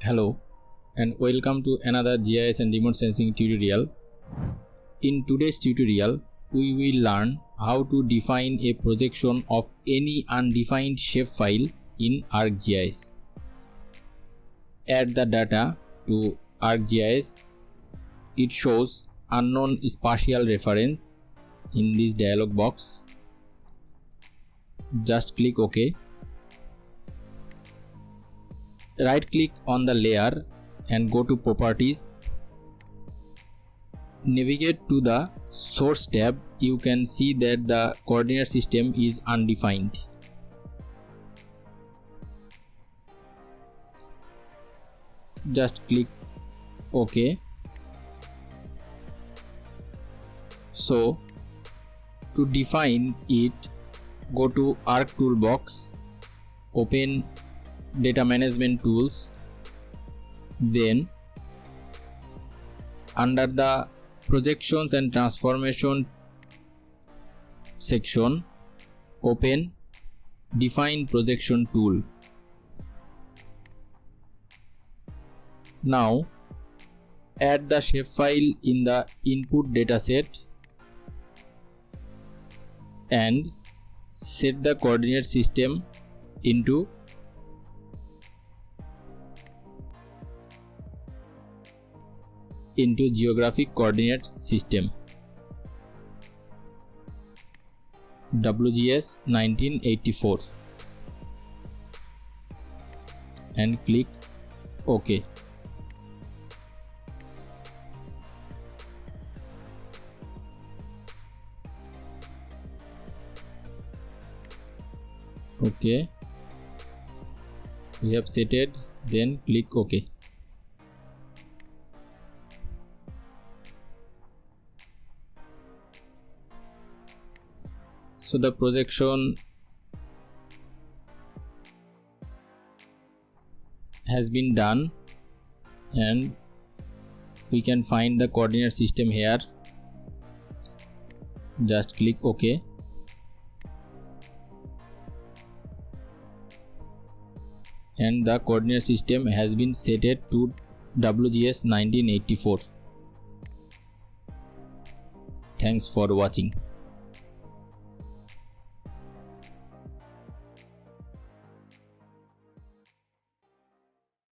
Hello and welcome to another GIS and remote sensing tutorial. In today's tutorial, we will learn how to define a projection of any undefined shapefile in ArcGIS. Add the data to ArcGIS. It shows unknown spatial reference in this dialog box. Just click OK. Right click on the layer and go to Properties. Navigate to the Source tab. You can see that the coordinate system is undefined. Just click OK. So to define it, go to Arc Toolbox, open Data Management Tools, then under the Projections and Transformation section, open Define Projection Tool. Now add the shapefile in the input dataset and set the coordinate system into geographic coordinate system WGS 1984 and click OK. Okay, we have set it, then click OK. So the projection has been done and we can find the coordinate system here. Just click OK. And the coordinate system has been set to WGS 1984. Thanks for watching.